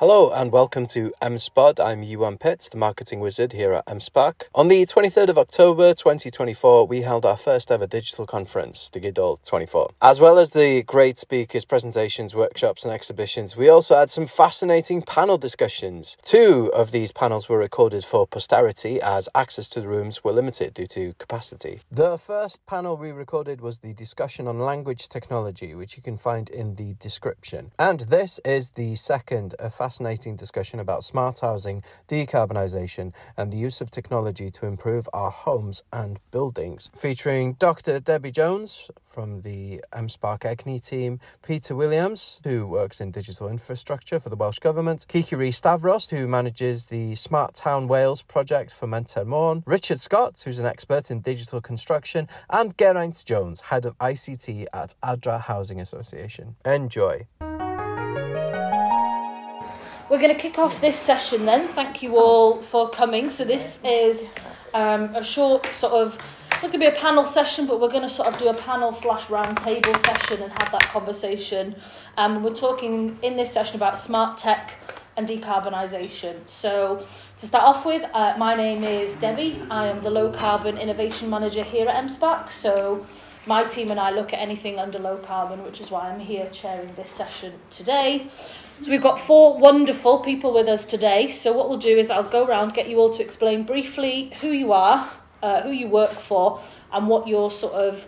Hello and welcome to M-SPod. I'm Iwan Pitts, the marketing wizard here at M-SParc. On the 23rd of October 2024, we held our first ever digital conference, Digidol 24. As well as the great speakers, presentations, workshops and exhibitions, we also had some fascinating panel discussions. 2 of these panels were recorded for posterity as access to the rooms were limited due to capacity. The first panel we recorded was the discussion on language technology, which you can find in the description. And this is the second, a fascinating discussion about smart housing, decarbonisation and the use of technology to improve our homes and buildings, featuring Dr. Debbie Jones from the M-SParc EGNI team, Peter Williams, who works in digital infrastructure for the Welsh Government, Kiki Stavros, who manages the Smart Town Wales project for Menter Môn, Richard Scott, who's an expert in digital construction, and Geraint Jones, head of ICT at Adra Housing Association. Enjoy. We're going to kick off this session then. Thank you all for coming. So this is a short sort of, it's going to be a panel session, but we're going to sort of do a panel/round table session and have that conversation. We're talking in this session about smart tech and decarbonisation. So to start off with, my name is Debbie. I am the low carbon innovation manager here at M-SParc. So my team and I look at anything under low carbon, which is why I'm here chairing this session today. So we've got 4 wonderful people with us today. So what we'll do is I'll go around, get you all to explain briefly who you are, who you work for, and what your sort of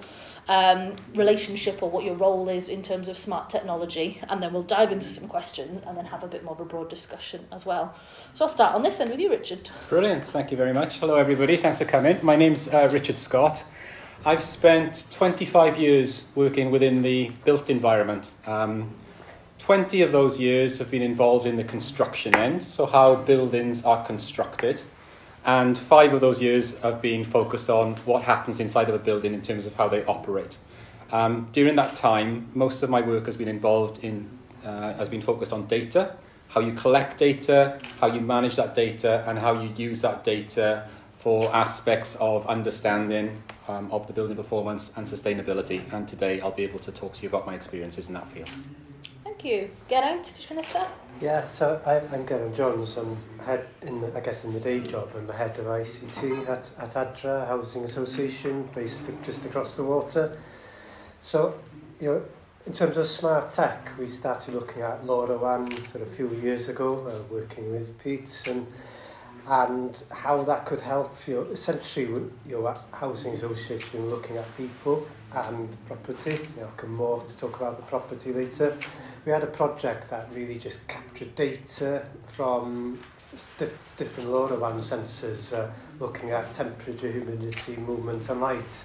relationship or what your role is in terms of smart technology. And then we'll dive into some questions and then have a bit more of a broad discussion as well. So I'll start on this end with you, Richard. Brilliant. Thank you very much. Hello, everybody. Thanks for coming. My name's Richard Scott. I've spent 25 years working within the built environment. 20 of those years have been involved in the construction end, so how buildings are constructed. And 5 of those years have been focused on what happens inside of a building in terms of how they operate. During that time, most of my work has been focused on data, how you collect data, how you manage that data, and how you use that data for aspects of understanding of the building performance and sustainability. And today I'll be able to talk to you about my experiences in that field. Thank you. Geraint, did you want to start? Yeah, so I'm Geraint Jones. I'm head in the day job. I'm the head of ICT at Adra Housing Association, based just across the water. So, in terms of smart tech, we started looking at LoRaWAN sort of a few years ago, working with Pete and how that could help. Essentially, housing association looking at people and property. I'll come more to talk about the property later. We had a project that really just captured data from different LoRaWAN sensors, looking at temperature, humidity, movement and light.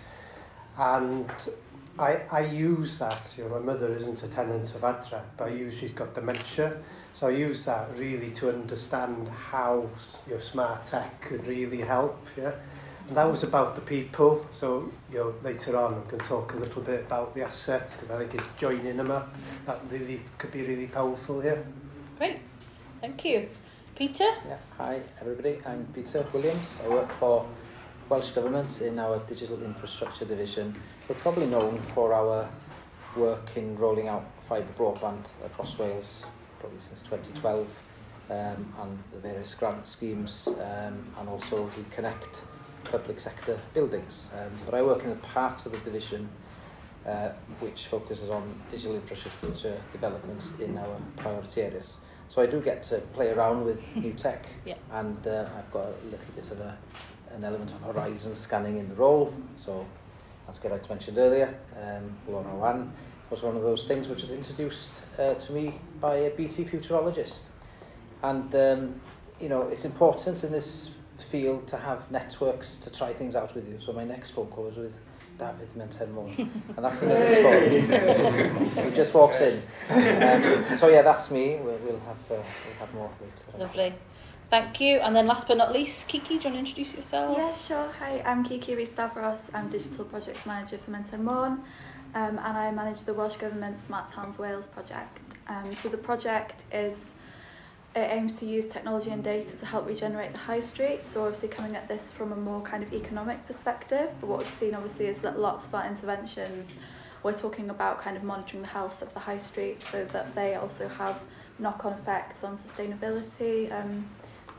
And I use that, my mother isn't a tenant of Adra, but she's got dementia. So I use that really to understand how smart tech could really help, And that was about the people. So, later on I'm going to talk a little bit about the assets, because I think it's joining them up that really could be really powerful here. Great, thank you. Peter? Yeah, hi everybody, I'm Peter Williams. I work for Welsh Government in our digital infrastructure division. We're probably known for our work in rolling out fibre broadband across Wales, probably since 2012, and the various grant schemes, and also we connect public sector buildings. But I work in a part of the division which focuses on digital infrastructure developments in our priority areas. So I do get to play around with new tech, and I've got a little bit of an element of horizon scanning in the role. So, as Geraint mentioned earlier, LoRaWAN was one of those things which was introduced to me by a BT futurologist. And, it's important in this field to have networks to try things out with you. So my next phone call was with Menter Môn, and that's another story. He just walks in. So yeah, that's me. We'll have more later. Lovely. Thank you. And then last but not least, Kiki, do you want to introduce yourself? Yeah, sure. Hi, I'm Kiki Stavros. I'm Digital Projects Manager for Menter Mon, and I manage the Welsh Government Smart Towns Wales project. So the project it aims to use technology and data to help regenerate the high street. So obviously coming at this from a more kind of economic perspective, but what we've seen obviously is that lots of our interventions, we're talking about kind of monitoring the health of the high street so that they also have knock-on effects on sustainability.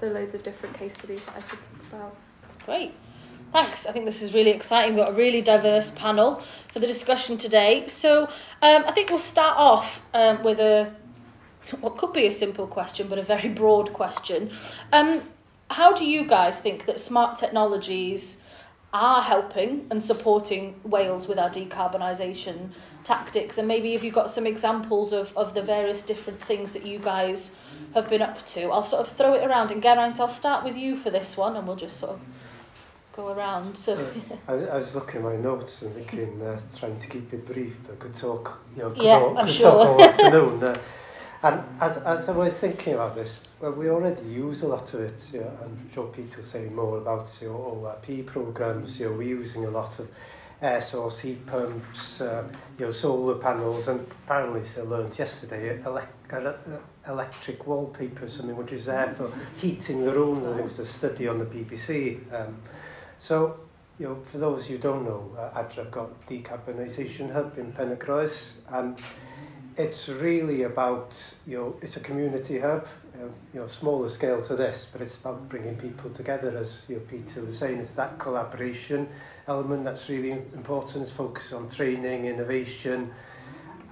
So loads of different case studies that I could talk about. Great. Thanks. I think this is really exciting. We've got a really diverse panel for the discussion today. So I think we'll start off with what could be a simple question, but a very broad question. How do you guys think that smart technologies are helping and supporting Wales with our decarbonisation tactics? And maybe if you've got some examples of the various different things that you guys have been up to. I'll sort of throw it around. And Geraint, I'll start with you for this one, and we'll just sort of go around. So I was looking at my notes and thinking, trying to keep it brief, but could talk, could sure. talk all afternoon. And as I was thinking about this, well, we already use a lot of it, and I'm sure Peter will say more about ORP programs. We're using a lot of air source heat pumps, solar panels, and apparently, I learned yesterday, electric wallpaper, something which is there for heating the rooms. I think it was a study on the BBC. So, for those who don't know, Adra have got Decarbonisation Hub in Penygros, and it's really about, it's a community hub, smaller scale to this, but it's about bringing people together, as Peter was saying. It's that collaboration element that's really important. It's focused on training, innovation,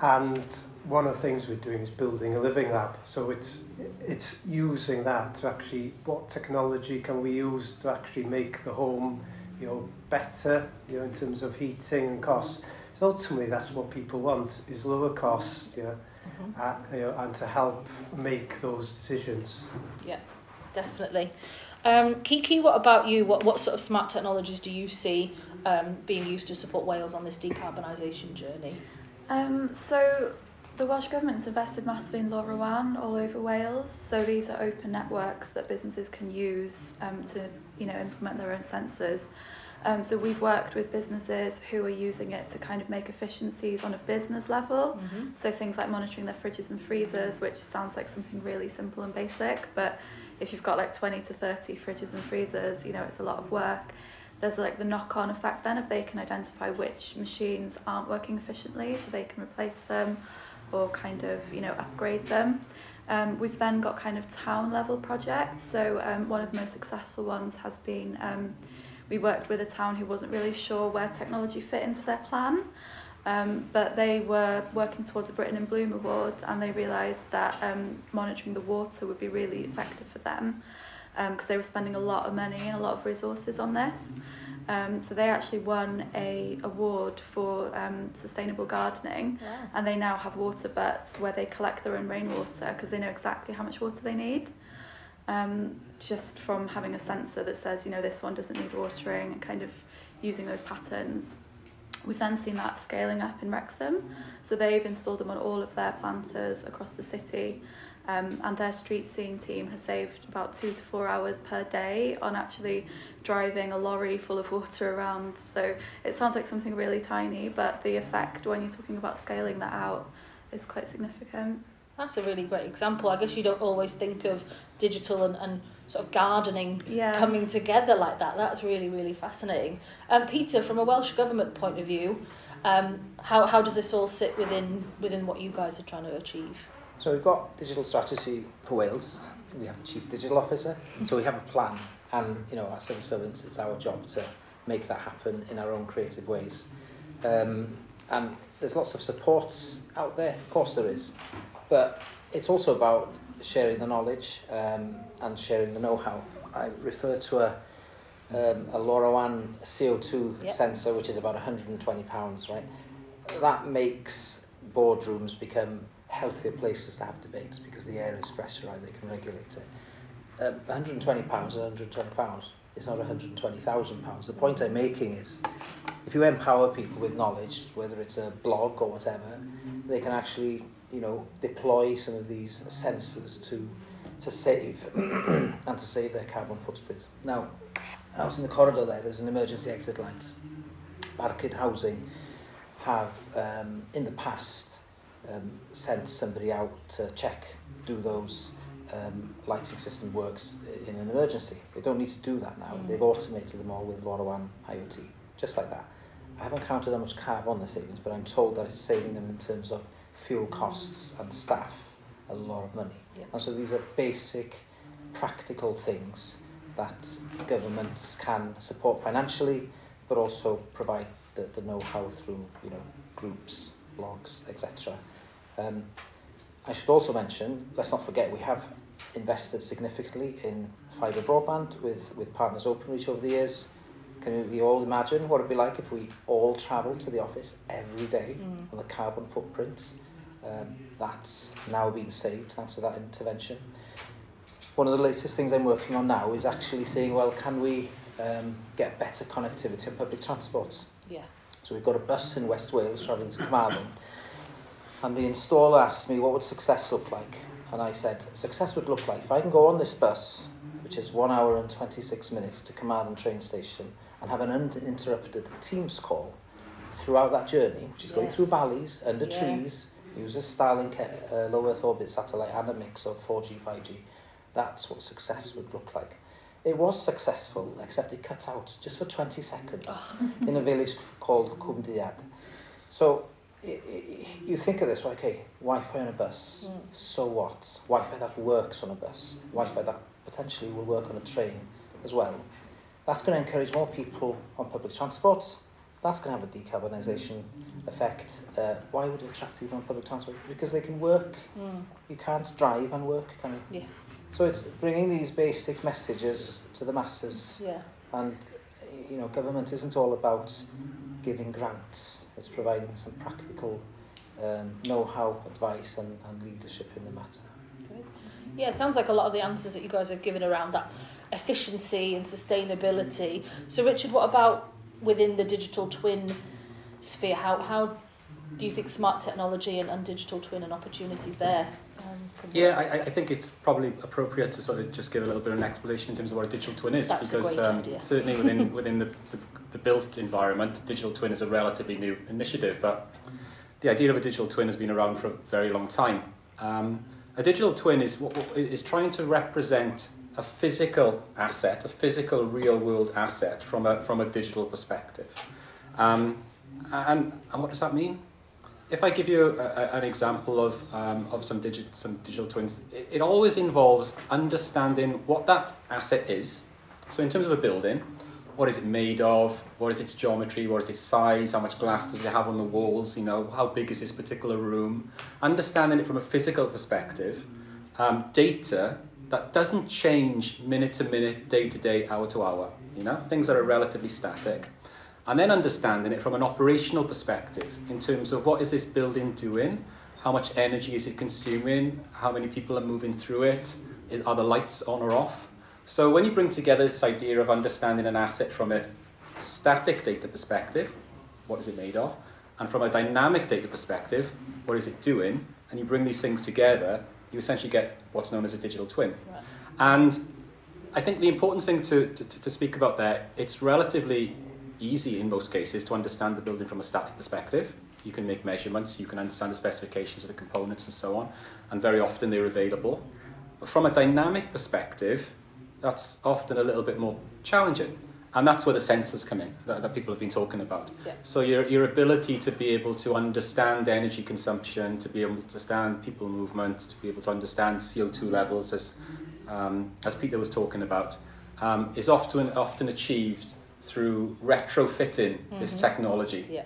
and one of the things we're doing is building a living lab. So it's using that to actually, what technology can we use to actually make the home, better, in terms of heating and costs. So ultimately, that's what people want, is lower cost, and to help make those decisions. Yeah, definitely. Kiki, what about you? What sort of smart technologies do you see being used to support Wales on this decarbonisation journey? So the Welsh Government's invested massively in Rheolwr all over Wales. So these are open networks that businesses can use to implement their own sensors. So we've worked with businesses who are using it to kind of make efficiencies on a business level. So things like monitoring their fridges and freezers, which sounds like something really simple and basic, but if you've got like 20 to 30 fridges and freezers, it's a lot of work. There's like the knock-on effect then, if they can identify which machines aren't working efficiently, so they can replace them or kind of, upgrade them. We've then got kind of town level projects. So one of the most successful ones has been, we worked with a town who wasn't really sure where technology fit into their plan, but they were working towards a Britain in Bloom award, and they realised that monitoring the water would be really effective for them, because they were spending a lot of money and a lot of resources on this. So they actually won an award for sustainable gardening. Wow. And they now have water butts where they collect their own rainwater because they know exactly how much water they need. Just from having a sensor that says, this one doesn't need watering, and kind of using those patterns. We've then seen that scaling up in Wrexham. So they've installed them on all of their planters across the city. And their street scene team has saved about 2 to 4 hours per day on actually driving a lorry full of water around. So it sounds like something really tiny, but the effect when you're talking about scaling that out is quite significant. That's a really great example. I guess you don't always think of digital and sort of gardening coming together like that. That's really, really fascinating. Peter, from a Welsh Government point of view, how does this all sit within what you guys are trying to achieve? So we've got digital strategy for Wales. We have a chief digital officer, so we have a plan. And our civil servants, it's our job to make that happen in our own creative ways. And there's lots of supports out there, of course there is. But it's also about sharing the knowledge and sharing the know-how. I refer to a Rheolwr CO2 sensor, which is about £120, right? That makes boardrooms become healthier places to have debates because the air is fresher, right? They can regulate it. £120 is £120. It's not £120,000. The point I'm making is, if you empower people with knowledge, whether it's a blog or whatever, they can actually, deploy some of these sensors to save and to save their carbon footprint. Now, out in the corridor there's an emergency exit light. Barcode Housing have, in the past, sent somebody out to check, do those lighting system works in an emergency. They don't need to do that now. They've automated them all with Rheolwr IoT, just like that. I haven't counted how much carbon they're saving, but I'm told that it's saving them in terms of fuel costs and staff a lot of money. Yeah. And so these are basic, practical things that governments can support financially, but also provide the know-how through, groups, blogs, etc. I should also mention, let's not forget, we have invested significantly in fibre broadband with Partners Openreach over the years. Can we all imagine what it would be like if we all travelled to the office every day and the carbon footprint? That's now been saved thanks to that intervention. One of the latest things I'm working on now is actually saying, well, can we get better connectivity on public transport? Yeah. So we've got a bus in West Wales travelling to Carmarthen, and the installer asked me, what would success look like? And I said, success would look like if I can go on this bus, which is 1 hour and 26 minutes to Carmarthen train station, and have an uninterrupted Teams call throughout that journey, which is going through valleys, under trees, uses Starlink low Earth orbit satellite and a mix of 4G, 5G. That's what success would look like. It was successful, except it cut out just for 20 seconds in a village called Cymdeithas. So you think of this, right, okay, Wi-Fi on a bus, so what? Wi-Fi that works on a bus, Wi-Fi that potentially will work on a train as well. That's going to encourage more people on public transport. That's going to have a decarbonisation effect. Why would it attract people on public transport? Because they can work. You can't drive and work, can you? Yeah. So it's bringing these basic messages to the masses. Yeah. And, government isn't all about giving grants. It's providing some practical know-how, advice and leadership in the matter. Great. Yeah, it sounds like a lot of the answers that you guys have given around that efficiency and sustainability. So Richard, what about within the digital twin sphere? How do you think smart technology and digital twin and opportunities there? I think it's probably appropriate to sort of just give a little bit of an explanation in terms of what a digital twin is. That's because a great idea. Certainly within the built environment, digital twin is a relatively new initiative, but the idea of a digital twin has been around for a very long time. A digital twin is trying to represent a physical asset, a physical real-world asset from a digital perspective. And what does that mean? If I give you an example of some digital twins, it always involves understanding what that asset is. So in terms of a building, what is it made of? What is its geometry? What is its size? How much glass does it have on the walls? How big is this particular room? Understanding it from a physical perspective, data that doesn't change minute to minute, day to day, hour to hour. Things that are relatively static. And then understanding it from an operational perspective in terms of what is this building doing, how much energy is it consuming, how many people are moving through it, are the lights on or off. So when you bring together this idea of understanding an asset from a static data perspective, what is it made of, and from a dynamic data perspective, what is it doing, and you bring these things together, you essentially get what's known as a digital twin. Right. And I think the important thing to speak about there, it's relatively easy in most cases to understand the building from a static perspective. You can make measurements, you can understand the specifications of the components and so on, and very often they're available. But from a dynamic perspective, that's often a little bit more challenging. And that's where the sensors come in, that people have been talking about. Yeah. So your ability to be able to understand energy consumption, to be able to understand people movement, to be able to understand CO2 levels, as Peter was talking about, is often achieved through retrofitting this technology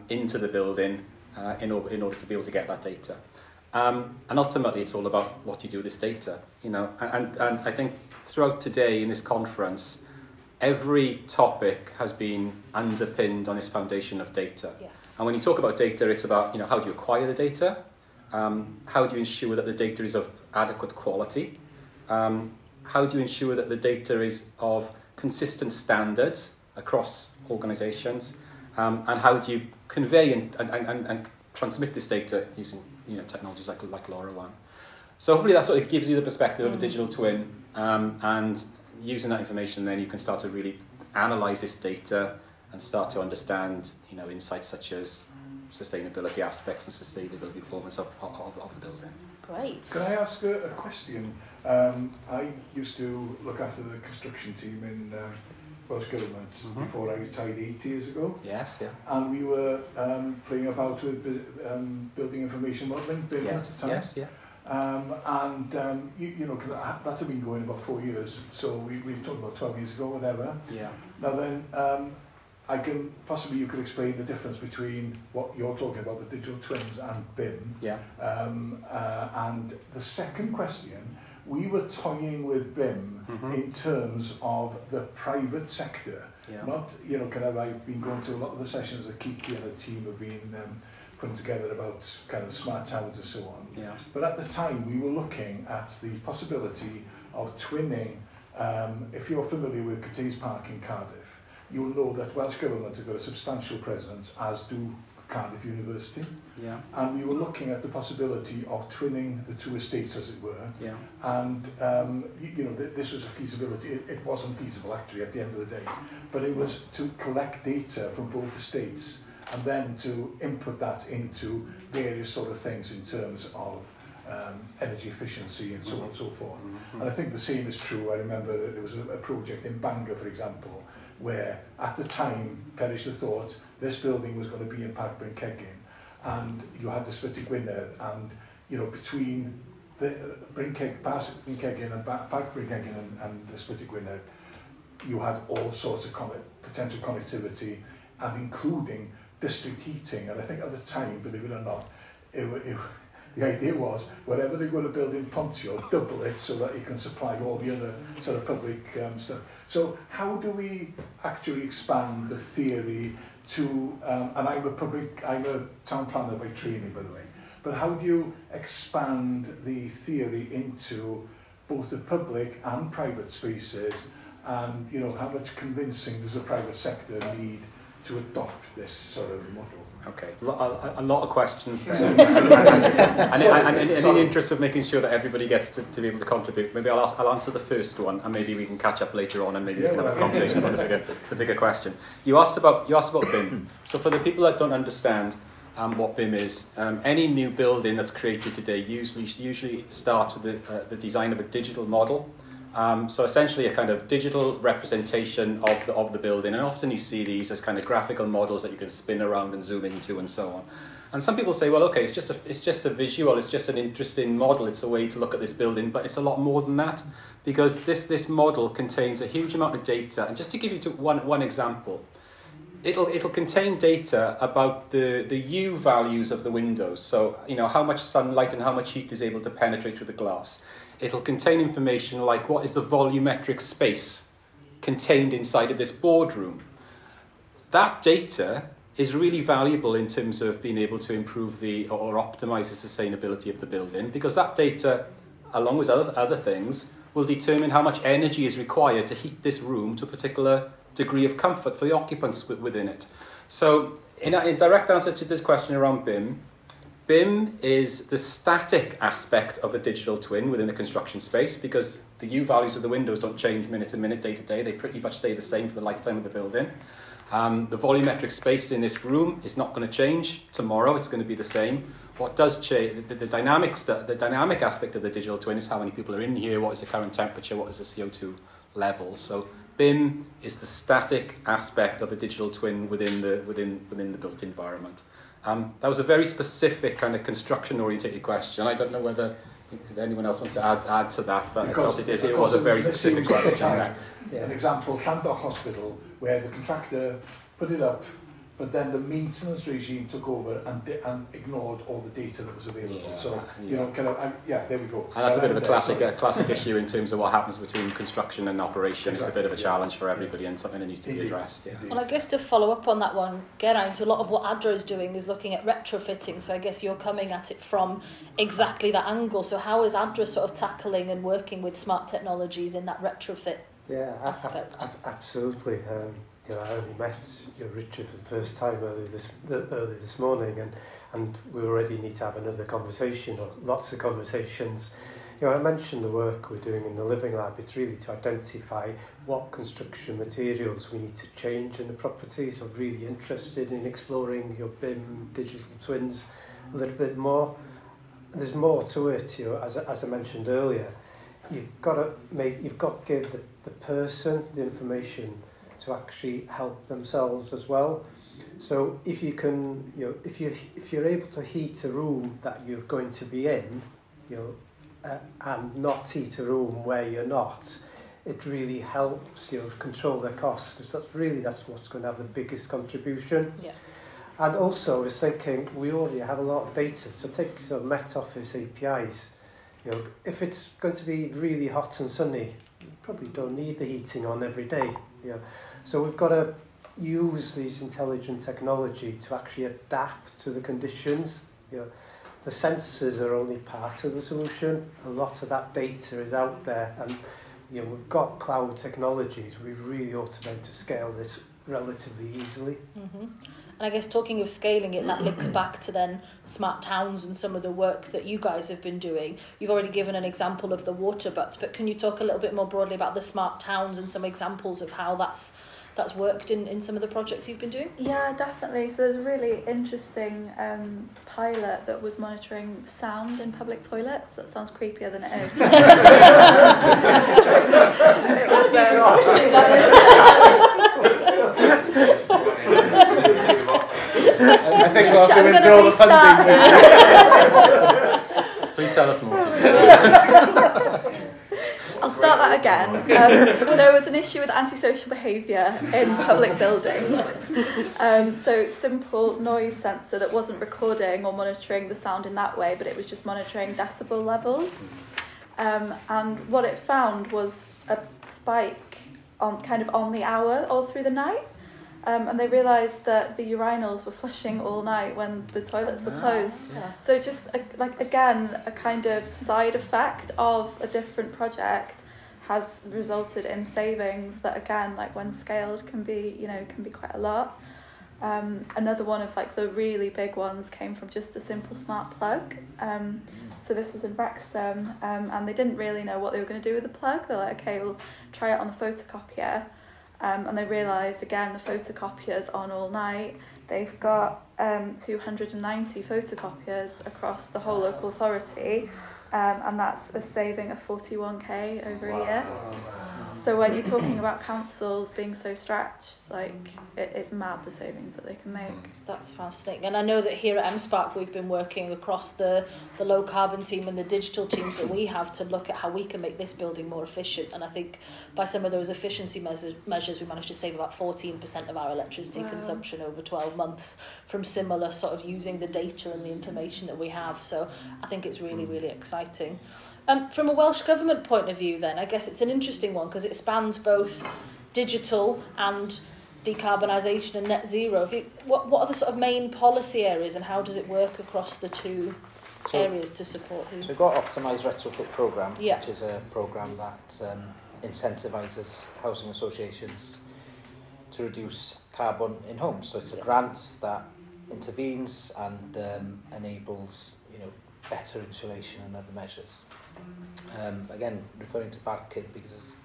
into the building in order to be able to get that data. And ultimately, it's all about what you do with this data. And I think throughout today in this conference, every topic has been underpinned on this foundation of data. Yes. And when you talk about data, it's about how do you acquire the data? How do you ensure that the data is of adequate quality? How do you ensure that the data is of consistent standards across organisations, and how do you convey and transmit this data using technologies like LoRaWAN. So hopefully that sort of gives you the perspective of a digital twin, and using that information then you can start to really analyse this data and start to understand insights such as sustainability aspects and sustainability performance of the building. Great. Can I ask a question? I used to look after the construction team in Welsh Government before I retired 8 years ago. Yes, yeah. And we were playing about with building information modelling. Yes, yes, yeah. You know, that had been going about 4 years, so we talked about 12 years ago, whatever. Yeah. Now then, you could explain the difference between what you're talking about, the digital twins, and BIM. Yeah. And the second question, we were toying with BIM in terms of the private sector. Yeah. Not, you know, I've been going to a lot of the sessions that Kiki and the team have been putting together about kind of smart towns and so on. Yeah. But at the time, we were looking at the possibility of twinning. If you're familiar with M-SParc in Cardiff, you'll know that Welsh Government have got a substantial presence, as do Cardiff University. Yeah. And we were looking at the possibility of twinning the two estates, as it were. Yeah. And, you know, this was a feasibility. It wasn't feasible, actually, at the end of the day. But it was to collect data from both estates and then to input that into various sort of things in terms of energy efficiency and so on and so forth. And I think the same is true. I remember that there was a project in Bangor, for example, where at the time perished the thought this building was going to be in Park Bryn Cegin, and you had the Ysbyty Gwynedd, and you know, between the Park Bryn Cegin and Park Bryn Cegin and the Ysbyty Gwynedd, you had all sorts of potential connectivity, and including district heating. And I think at the time, believe it or not, the idea was, whatever they're going to build in Pontio, double it so that you can supply all the other sort of public stuff. So how do we actually expand the theory to, and I'm a town planner by training, by the way, but how do you expand the theory into both the public and private spaces, and you know, how much convincing does the private sector need to adopt this sort of model? Okay, a lot of questions there. and in the interest of making sure that everybody gets to be able to contribute, maybe I'll answer the first one, and maybe we can catch up later on, and maybe we can have a conversation about the bigger question. You asked about BIM. So for the people that don't understand what BIM is, any new building that's created today usually starts with the design of a digital model. So essentially a kind of digital representation of the building, and often you see these as kind of graphical models that you can spin around and zoom into and so on. And some people say, well, okay, it's just a visual, it's just an interesting model, it's a way to look at this building, but it's a lot more than that, because this model contains a huge amount of data. And just to give you one example, it'll contain data about the U values of the windows. So, you know, how much sunlight and how much heat is able to penetrate through the glass. It'll contain information like what is the volumetric space contained inside of this boardroom. That data is really valuable in terms of being able to improve or optimize the sustainability of the building, because that data, along with other things, will determine how much energy is required to heat this room to a particular degree of comfort for the occupants within it. So, in direct answer to the question around BIM is the static aspect of a digital twin within a construction space, because the U values of the windows don't change minute to minute, day to day. They pretty much stay the same for the lifetime of the building. The volumetric space in this room is not going to change tomorrow. It's going to be the same. What does change, the dynamic aspect of the digital twin is how many people are in here, what is the current temperature, what is the CO2 level. So BIM is the static aspect of a digital twin within the built environment. That was a very specific kind of construction-oriented question. I don't know whether anyone else wants to add to that, but because, I thought it was a very specific question. An example, Llandoch Hospital, where the contractor put it up, but then the maintenance regime took over and ignored all the data that was available. Yeah, so, you know, there we go. And that's a bit of a classic issue in terms of what happens between construction and operation. Exactly. It's a bit of a challenge for everybody and something that needs to be addressed. Yeah. Well, I guess to follow up on that one, Geraint, a lot of what Adra is doing is looking at retrofitting. So I guess you're coming at it from exactly that angle. So how is Adra sort of tackling and working with smart technologies in that retrofit aspect? Absolutely. You know, I only met Richard for the first time early this morning, and we already need to have another conversation, or lots of conversations. You know, I mentioned the work we're doing in the Living Lab. It's really to identify what construction materials we need to change in the property. So I'm really interested in exploring your BIM digital twins a little bit more. There's more to it, you know, as I mentioned earlier. You've got to give the person the information to actually help themselves as well. So if you can, you know, if you're able to heat a room that you're going to be in, and not heat a room where you're not, it really helps control their costs, because that's what's going to have the biggest contribution. Yeah. And also, I was thinking, we already have a lot of data. So take Met Office APIs. If it's going to be really hot and sunny, you probably don't need the heating on every day. So we've got to use these intelligent technology to actually adapt to the conditions. The sensors are only part of the solution. A lot of that data is out there, and we've got cloud technologies. We really ought to be able to scale this relatively easily. Mm-hmm. And I guess talking of scaling it, that links back to then smart towns and some of the work that you guys have been doing. You've already given an example of the water butts, but can you talk a little bit more broadly about the smart towns and some examples of how that's worked in some of the projects you've been doing? Yeah, definitely. So there's a really interesting pilot that was monitoring sound in public toilets. That sounds creepier than it is. It I think we'll have to withdraw the funding. Please tell us more. I'll start that again. There was an issue with antisocial behaviour in public buildings. So simple noise sensor that wasn't recording or monitoring the sound in that way, but it was just monitoring decibel levels. And what it found was a spike on the hour all through the night. And they realised that the urinals were flushing all night when the toilets were closed. Yeah. So just a kind of side effect of a different project has resulted in savings that, again, when scaled, can be quite a lot. Another one of the really big ones came from just a simple smart plug. So this was in Wrexham, and they didn't really know what they were going to do with the plug. They're like, okay, we'll try it on the photocopier. And they realised, again, the photocopier's on all night. They've got 290 photocopiers across the whole local authority, and that's a saving of 41k over a year. So when you're talking about councils being so stretched, it's mad the savings that they can make. That's fascinating. And I know that here at M-SParc we've been working across the low carbon team and the digital teams that we have to look at how we can make this building more efficient. And I think by some of those efficiency measures we managed to save about 14% of our electricity consumption over 12 months from similar sort of using the data and the information that we have. So I think it's really, really exciting. From a Welsh Government point of view then, I guess it's an interesting one because it spans both digital and decarbonisation and net zero. What are the sort of main policy areas and how does it work across the two areas to support who? So we've got Optimised Retrofit Programme, Yeah. which is a programme that incentivises housing associations to reduce carbon in homes. So it's a grant that intervenes and enables better insulation and other measures. Again, referring to Barcid because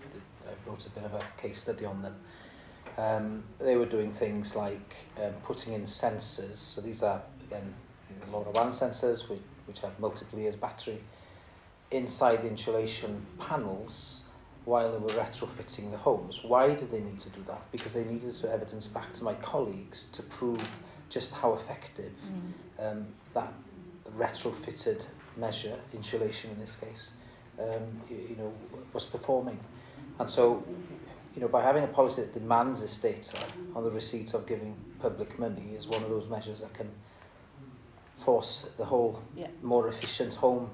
I wrote a bit of a case study on them. They were doing things like putting in sensors. So these are, again, LoRaWAN sensors which have multiple years battery inside the insulation panels while they were retrofitting the homes. Why did they need to do that? Because they needed to evidence back to my colleagues to prove just how effective that retrofitted measure, insulation in this case, was performing. And so, by having a policy that demands this data on the receipt of giving public money is one of those measures that can force the whole more efficient home,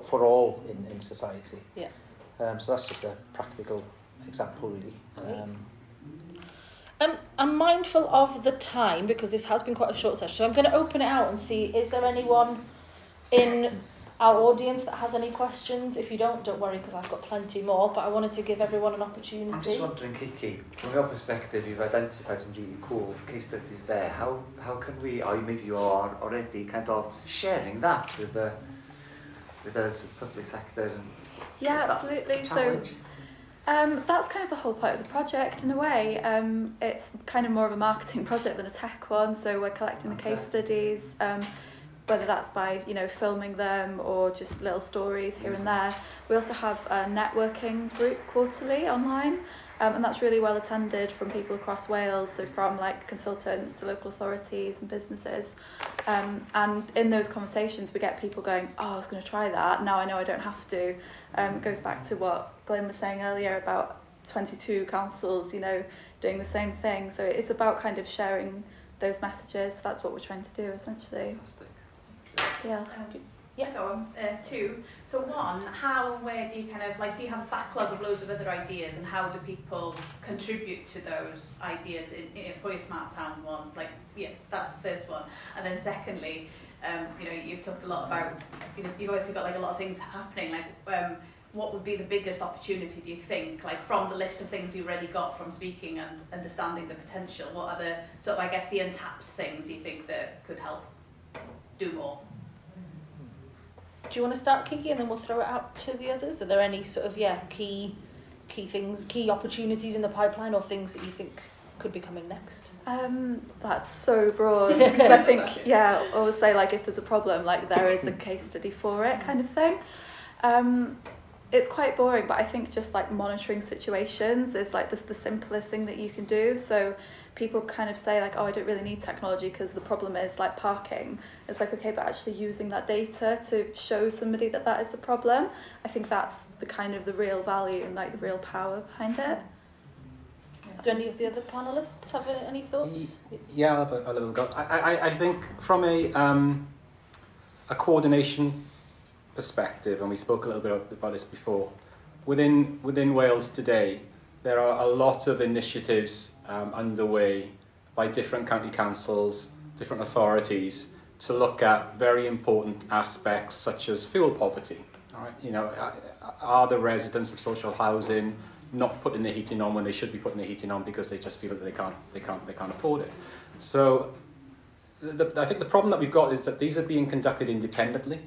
for all in society. Yeah. So that's just a practical example, really. I'm mindful of the time because this has been quite a short session, so I'm going to open it out and see, is there anyone in our audience that has any questions? If you don't worry because I've got plenty more, but I wanted to give everyone an opportunity. I'm just wondering, Kiki, from your perspective, you've identified some really cool case studies there. How can we, or maybe you are already kind of sharing that with us, with the public sector? And yeah, absolutely. So that's kind of the whole point of the project in a way. It's kind of more of a marketing project than a tech one. So we're collecting the case studies, whether that's by filming them or just little stories here and there. We also have a networking group quarterly online, And that's really well attended from people across Wales, so from like consultants to local authorities and businesses. And in those conversations we get people going, oh, I was going to try that, now I know I don't have to. It goes back to what Glenn was saying earlier about 22 councils, you know, doing the same thing. So it's about kind of sharing those messages. That's what we're trying to do essentially. Fantastic. Yeah. Two. So one, how and where do you kind of like, do you have a backlog of loads of other ideas, and how do people contribute to those ideas for your smart town ones? Like, yeah, that's the first one. And then secondly, you know, you've talked a lot about, you know, you've obviously got like a lot of things happening. Like, what would be the biggest opportunity, do you think, like from the list of things you already got from speaking and understanding the potential? What are the sort of, I guess, the untapped things you think that could help do more? Do you want to start, Kiki, and then we'll throw it out to the others? Are there any sort of, key things, key opportunities in the pipeline, or things that you think could be coming next? That's so broad, because I think, I always say, like, if there's a problem, like, there is a case study for it kind of thing. It's quite boring, but I think just, like, monitoring situations is, like, the simplest thing that you can do. So people kind of say, like, oh, I don't really need technology because the problem is, like, parking. It's like, okay, but actually using that data to show somebody that that is the problem, I think that's the kind of the real value and, like, the real power behind it. Do any of the other panellists have any thoughts? Yeah, I'll have a little go. I think from a coordination perspective, and we spoke a little bit about this before, within Wales today, there are a lot of initiatives underway by different county councils, different authorities, to look at very important aspects such as fuel poverty. All right? You know, are the residents of social housing not putting the heating on when they should be putting the heating on because they just feel that they can't afford it? So I think the problem that we've got is that these are being conducted independently,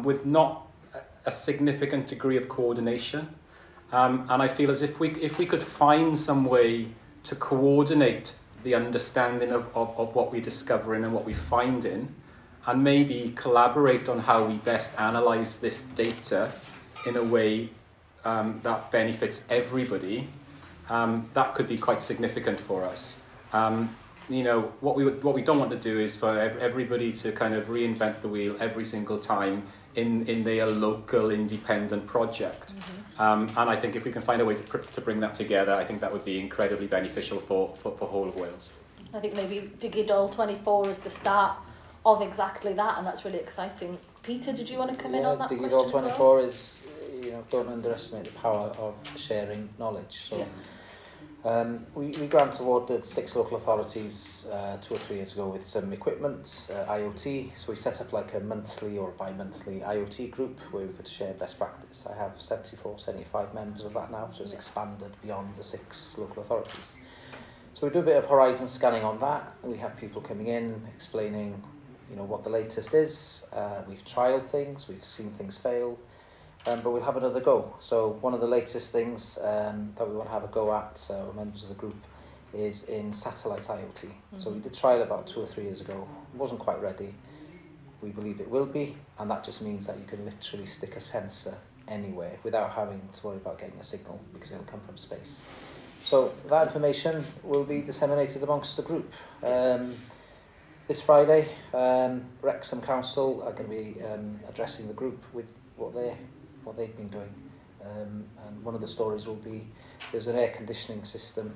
with not a significant degree of coordination. And I feel as if we could find some way to coordinate the understanding of what we're discovering and what we're finding, and maybe collaborate on how we best analyse this data in a way that benefits everybody, that could be quite significant for us. You know, what we don't want to do is for everybody to kind of reinvent the wheel every single time in their local independent project. Mm-hmm. And I think if we can find a way to bring that together, I think that would be incredibly beneficial for whole of Wales. I think maybe Digidol 24 is the start of exactly that, and that's really exciting. Peter, did you want to come in on that question? Digidol 24 is, you know, don't underestimate the power of sharing knowledge. So. Yeah. We grant awarded 6 local authorities 2 or 3 years ago with some equipment, IoT. So we set up like a monthly or bi-monthly IoT group where we could share best practice. I have 75 members of that now, so it's expanded beyond the 6 local authorities. So we do a bit of horizon scanning on that. We have people coming in explaining, you know, what the latest is. We've trialled things, we've seen things fail. But we'll have another go. So one of the latest things that we want to have a go at, members of the group, is in satellite IoT. Mm-hmm. So we did trial about 2 or 3 years ago. It wasn't quite ready. We believe it will be, and that just means that you can literally stick a sensor anywhere without having to worry about getting a signal, because it'll come from space. So that information will be disseminated amongst the group. This Friday, Wrexham Council are going to be addressing the group with what they've been doing. And one of the stories will be there's an air conditioning system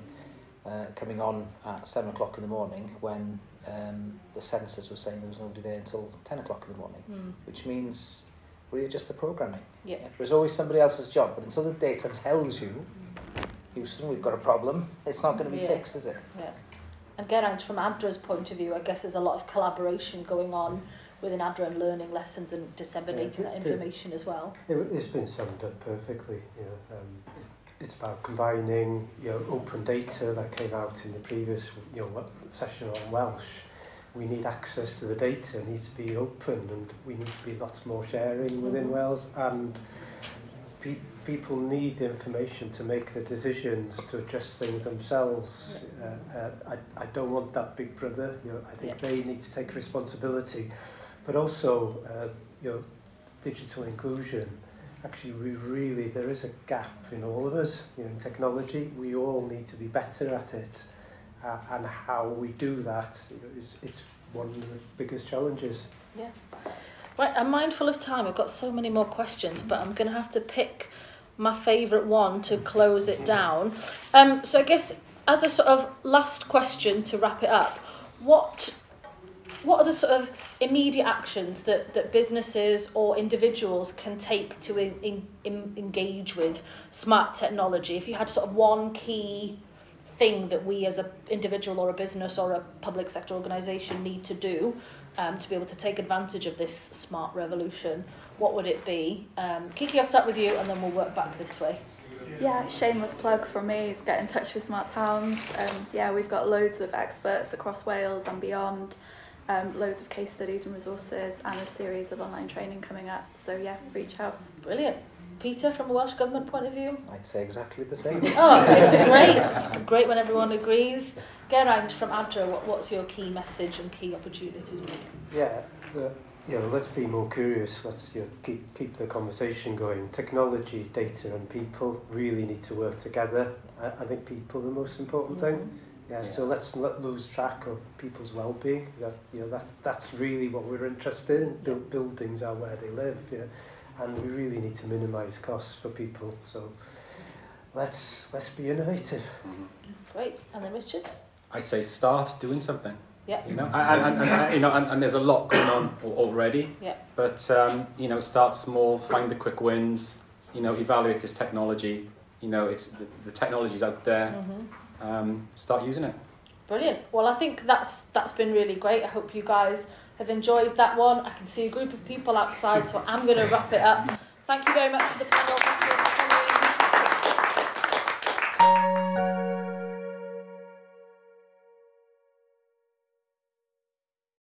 coming on at 7 o'clock in the morning when the sensors were saying there was nobody there until 10 o'clock in the morning, which means readjust the programming. Yeah. There's always somebody else's job, but until the data tells you, Houston, we've got a problem, it's not going to be fixed, is it? Yeah. And Geraint, from Adra's point of view, I guess there's a lot of collaboration going on within Adra and learning lessons and disseminating that information as well. It's been summed up perfectly. You know, it's about combining, you know, open data that came out in the previous, you know, session on Welsh. We need access to the data, it needs to be open, and we need to be lots more sharing within Wales, and people need the information to make the decisions, to adjust things themselves. I don't want that big brother. You know, I think they need to take responsibility, but also, you know, digital inclusion actually there is a gap in all of us, in technology. We all need to be better at it, and how we do that it's one of the biggest challenges. Yeah. Right, I'm mindful of time. I've got so many more questions, but I'm going to have to pick my favourite one to close it down. So I guess as a sort of last question to wrap it up, what are the sort of immediate actions that businesses or individuals can take to engage with smart technology? If you had sort of one key thing that we as an individual or a business or a public sector organisation need to do to be able to take advantage of this smart revolution, what would it be? Kiki, I'll start with you and then we'll work back this way. Yeah, shameless plug from me is get in touch with Smart Towns. We've got loads of experts across Wales and beyond, loads of case studies and resources, and a series of online training coming up. So yeah, reach out. Brilliant. Peter, from a Welsh Government point of view? I'd say exactly the same. Oh, it's great. It's great when everyone agrees. Geraint from Adra, what's your key message and key opportunity? Yeah, let's be more curious. Let's keep the conversation going. Technology, data and people really need to work together. I think people are the most important thing. Yeah, so let's not lose track of people's well-being. That's really what we're interested in. Buildings are where they live, and we really need to minimise costs for people. So let's be innovative. Great. And then Richard? I'd say start doing something. Yeah. And there's a lot going on already. Yeah. But start small, find the quick wins. Evaluate this technology. It's the technology's out there. Start using it. Brilliant. Well, I think that's been really great. I hope you guys have enjoyed that one. I can see a group of people outside, so I'm going to wrap it up. Thank you very much for the panel.